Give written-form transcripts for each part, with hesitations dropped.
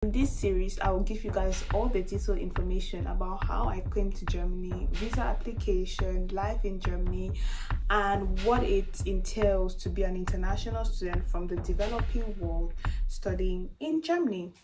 In this series, I will give you guys all the detailed information about how I came to Germany, visa application, life in Germany, and what it entails to be an international student from the developing world studying in Germany.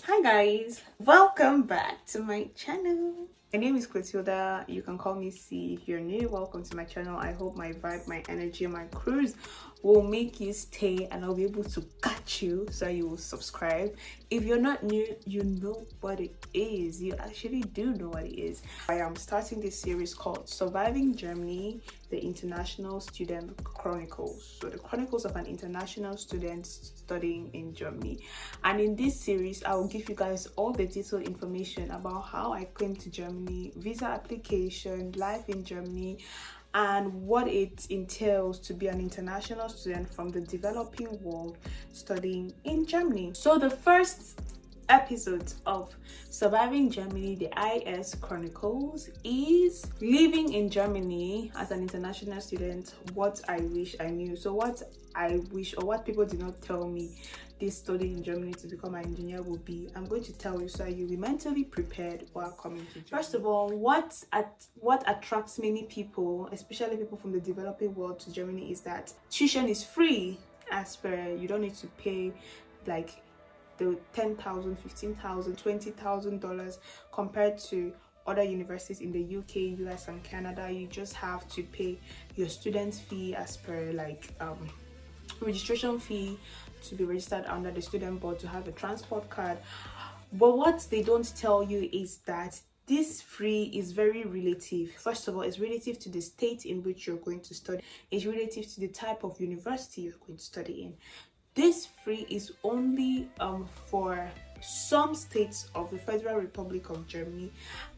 Hi guys, welcome back to my channel. My name is Clotilda. You can call me C. If you're new, welcome to my channel. I hope my vibe, my energy, my cruise will make you stay and I'll be able to catch you so you will subscribe. If you're not new, you know what it is. You actually do know what it is. I am starting this series called Surviving Germany, the International Student Chronicles. So the chronicles of an international student studying in Germany. And in this series, I will give you guys all the detailed information about how I came to Germany, visa application, life in Germany, and what it entails to be an international student from the developing world studying in Germany. So the first episode of Surviving Germany, the IS Chronicles, is living in Germany as an international student, what I wish I knew. So what I wish, or what people did not tell me this study in Germany to become an engineer will be, I'm going to tell you so you'll be mentally prepared while coming to Germany. First of all, what attracts many people, especially people from the developing world, to Germany is that tuition is free. As per, you don't need to pay like the $10,000, $15,000, $20,000 compared to other universities in the UK, US, and Canada. You just have to pay your student fee as per like registration fee to be registered under the student board, to have a transport card. But what they don't tell you is that this free is very relative. First of all, it's relative to the state in which you're going to study. It's relative to the type of university you're going to study in. This free is only for some states of the Federal Republic of Germany,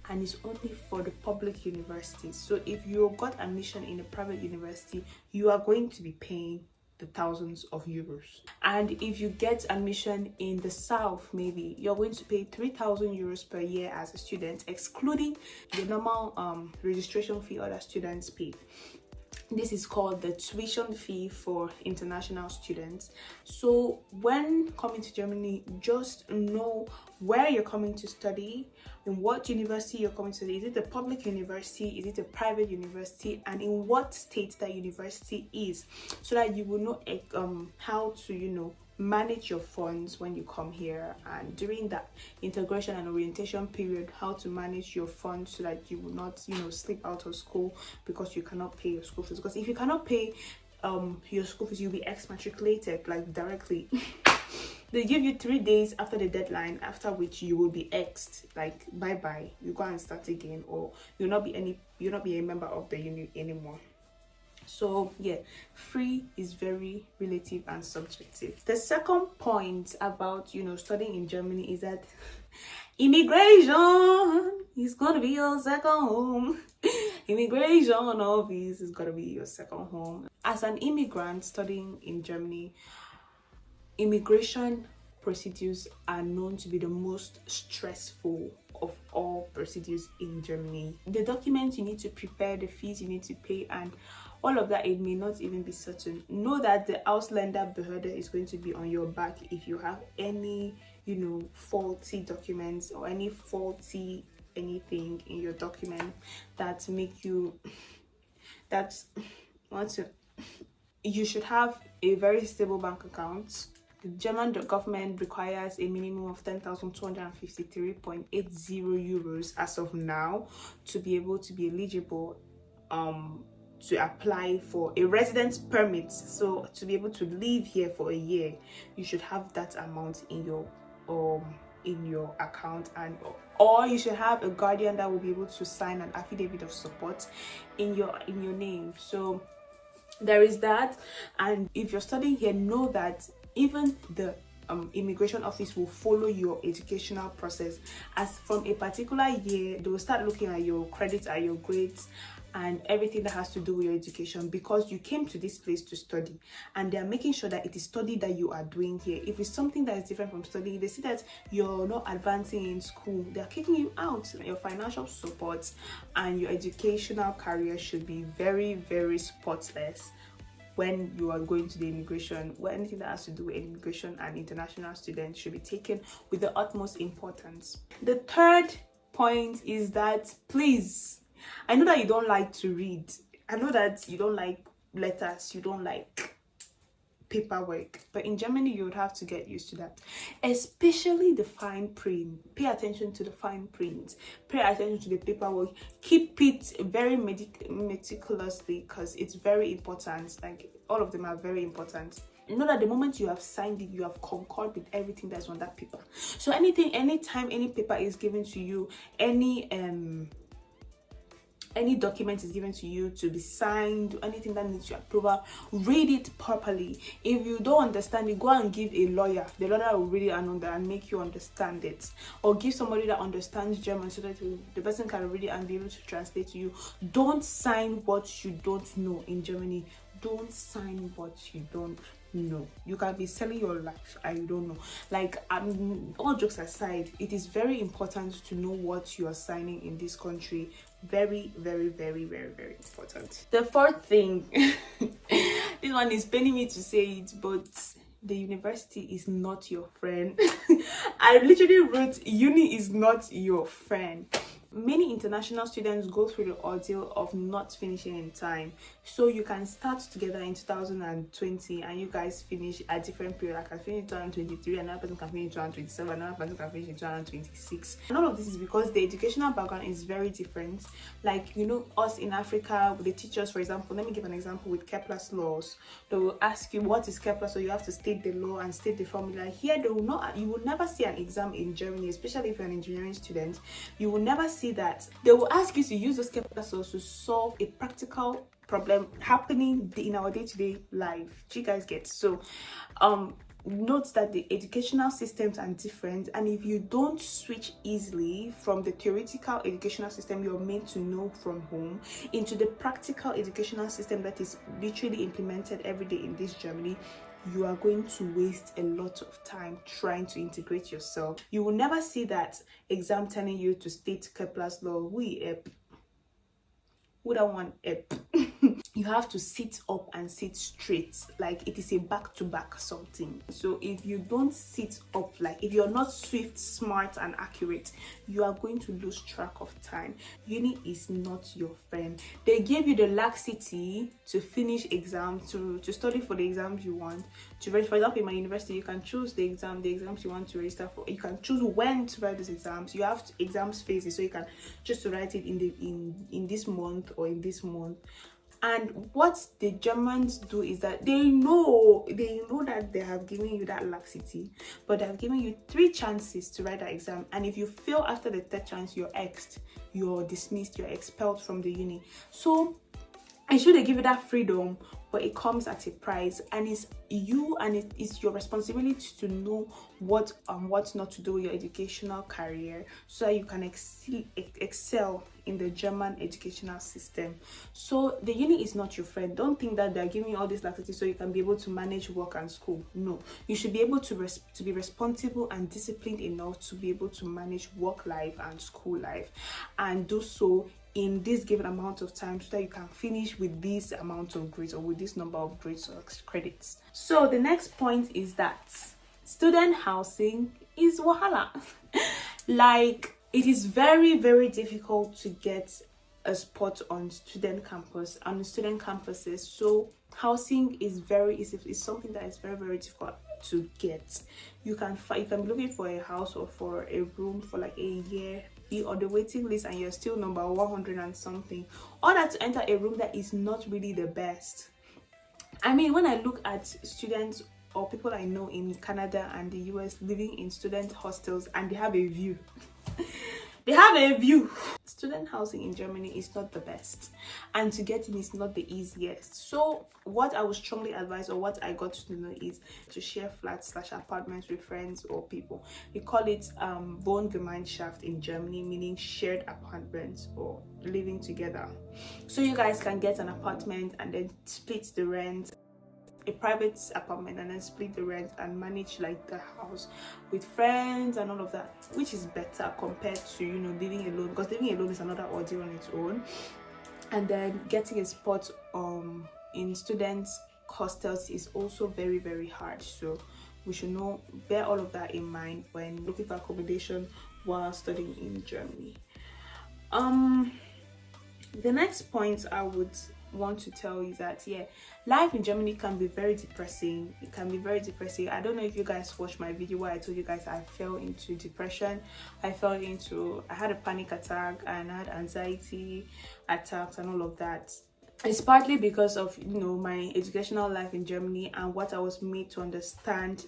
and it's only for the public universities. So if you got admission in a private university, you are going to be paying the thousands of euros. And if you get admission in the south, maybe you're going to pay 3,000 euros per year as a student, excluding the normal registration fee other students pay. This is called the tuition fee for international students. So when coming to Germany, just know where you're coming to study, in what university you're coming to study. Is it a public university? Is it a private university? And in what state that university is, so that you will know how to, manage your funds when you come here, and during that integration and orientation period, how to manage your funds so that you will not slip out of school because you cannot pay your school fees. Because if you cannot pay your school fees, you'll be exmatriculated like directly. They give you 3 days after the deadline, after which you will be exed, like bye-bye, you go and start again, or you'll not be a member of the uni anymore. So yeah, free is very relative and subjective. The second point about studying in Germany is that immigration is gonna be your second home. Immigration office is gonna be your second home. As an immigrant studying in Germany, immigration procedures are known to be the most stressful of all procedures in Germany. The documents you need to prepare, the fees you need to pay, and all of that, it may not even be certain. Know that the Ausländerbehörde is going to be on your back if you have any faulty documents or any faulty anything in your document that make you you should have a very stable bank account. The German government requires a minimum of 10,253.80 euros as of now to be able to be eligible to apply for a residence permit. So to be able to live here for a year, you should have that amount in your account, or you should have a guardian that will be able to sign an affidavit of support in your name. So there is that. And if you're studying here, know that even the immigration office will follow your educational process. As from a particular year, they will start looking at your credits and your grades, and everything that has to do with your education, because you came to this place to study, and they are making sure that it is study that you are doing here. If it's something that is different from studying, they see that you're not advancing in school, they are kicking you out. Your financial support and your educational career should be very, very spotless when you are going to the immigration. Well, anything that has to do with immigration and international students should be taken with the utmost importance. The third point is that, please, I know that you don't like to read, I know that you don't like letters, you don't like paperwork, but in Germany you would have to get used to that, especially the fine print. Pay attention to the fine print, pay attention to the paperwork, keep it very meticulously, because it's very important. Like, all of them are very important. Know that the moment you have signed it, you have concurred with everything that's on that paper. So anytime any paper is given to you, any document is given to you to be signed, anything that needs your approval, read it properly. If you don't understand it, go and give a lawyer. The lawyer will read it and make you understand it, or give somebody that understands German so that the person can read it and be able to translate to you. Don't sign what you don't know in Germany. Don't sign what you don't know. You can be selling your life, I don't know. Like, all jokes aside, it is very important to know what you are signing in this country. Very, very, very, very, very important. The fourth thing, this one is paining me to say it, but the university is not your friend. I literally wrote, uni is not your friend. Many international students go through the ordeal of not finishing in time. So you can start together in 2020 and you guys finish at different period. I can finish in 2023, another person can finish in 2027, another person can finish in 2026. And all of this is because the educational background is very different. Like, you know, us in Africa, they teach us, for example, let me give an example with Kepler's laws. They will ask you what is Kepler, so you have to state the law and state the formula. Here, you will never see an exam in Germany, especially if you're an engineering student. You will never see that. They will ask you to use those Kepler laws to solve a practical problem happening in our day-to-day life. Do you guys get? So note that the educational systems are different, and if you don't switch easily from the theoretical educational system you're made to know from home into the practical educational system that is literally implemented every day in this Germany, you are going to waste a lot of time trying to integrate yourself. You will never see that exam telling you to state Kepler's law. We don't want it. You have to sit up and sit straight, like it is a back-to-back something. So if you don't sit up, like if you're not swift, smart and accurate, you are going to lose track of time. Uni is not your friend. They gave you the laxity to finish exams, to study for the exams you want to register. For example, in my university, you can choose the exams you want to register for. You can choose when to write those exams. You have exams phases, so you can choose to write it in this month or in this month. And what the Germans do is that they know that they have given you that laxity, but they have given you 3 chances to write that exam. And if you fail after the 3rd chance, you're exed, you're dismissed, you're expelled from the uni. So I should have given that freedom, but it comes at a price, and it's your responsibility to know what and what not to do with your educational career, so that you can excel in the German educational system. So the uni is not your friend. Don't think that they're giving you all this laxity so you can be able to manage work and school. No, you should be able to be responsible and disciplined enough to be able to manage work life and school life, and do so in this given amount of time, so that you can finish with this amount of grades, or with this number of grades or credits. So the next point is that student housing is wahala. Like, it is very, very difficult to get a spot on student campuses. So housing is something that is very, very difficult to get. You can be looking for a house or for a room for like a year, be on the waiting list, and you're still number 100 and something, or that to enter a room that is not really the best. I mean, when I look at students or people I know in Canada and the US living in student hostels, and they have a view, They have a view. Student housing in Germany is not the best, and to get in is not the easiest. So what I would strongly advise, or what I got to know, is to share flats / apartments with friends or people. We call it Wohngemeinschaft in Germany, meaning shared apartments or living together. So you guys can get an apartment and then split the rent, a private apartment, and then split the rent and manage like the house with friends and all of that, which is better compared to, you know, living alone, because living alone is another ordeal on its own. And then getting a spot in students hostels is also very, very hard. So we should bear all of that in mind when looking for accommodation while studying in Germany. The next point I would want to tell you that, yeah, life in Germany can be very depressing. It can be very depressing. I don't know if you guys watched my video where I told you guys I fell into depression. I had a panic attack and I had anxiety attacks and all of that. It's partly because of, you know, my educational life in Germany and what I was made to understand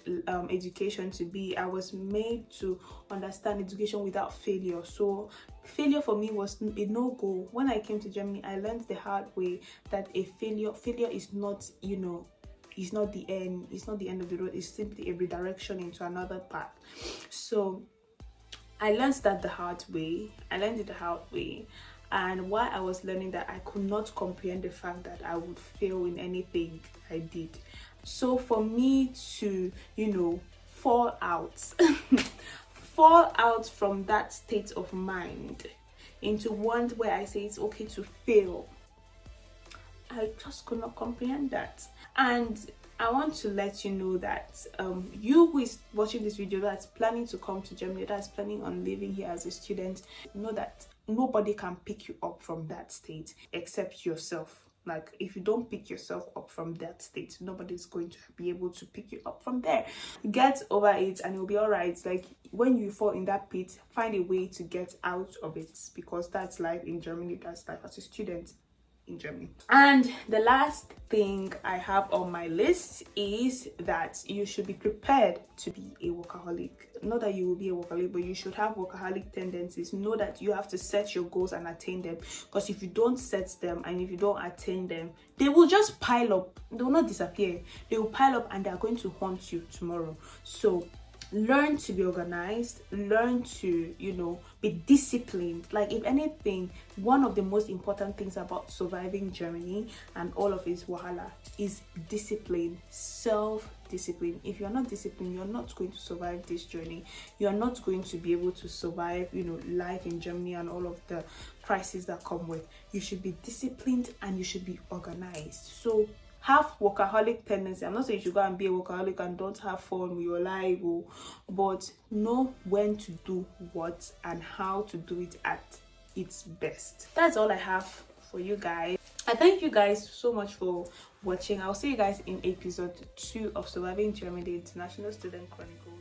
education to be. I was made to understand education without failure. So failure for me was a no-go. When I came to Germany, I learned the hard way that failure is not, you know, it's not the end. It's not the end of the road. It's simply a redirection into another path. So I learned that the hard way. And while I was learning that, I could not comprehend the fact that I would fail in anything I did. So for me to, you know, fall out from that state of mind into one where I say it's okay to fail, I just could not comprehend that. And I want to let you know that you who is watching this video that's planning to come to Germany, that's planning on living here as a student, know that nobody can pick you up from that state except yourself. Like, if you don't pick yourself up from that state, nobody's going to be able to pick you up from there. Get over it and you'll be all right. Like, when you fall in that pit, find a way to get out of it, because that's life in Germany. That's life as a student in Germany. And the last thing I have on my list is that you should be prepared to be a workaholic. Not that you will be a workaholic, but you should have workaholic tendencies. Know that you have to set your goals and attain them, because if you don't set them and if you don't attain them, they will just pile up. They will not disappear. They will pile up and they are going to haunt you tomorrow. So learn to be organized, learn to, you know, be disciplined. Like, if anything, one of the most important things about surviving Germany and all of its wahala is discipline, self-discipline. If you're not disciplined, you're not going to survive this journey. You're not going to be able to survive, you know, life in Germany and all of the crises that come with. You should be disciplined and you should be organized. So have workaholic tendency. I'm not saying you should go and be a workaholic and don't have fun with your life, but know when to do what and how to do it at its best. That's all I have for you guys. I thank you guys so much for watching. I'll see you guys in episode 2 of Surviving Germany, the International Student Chronicle.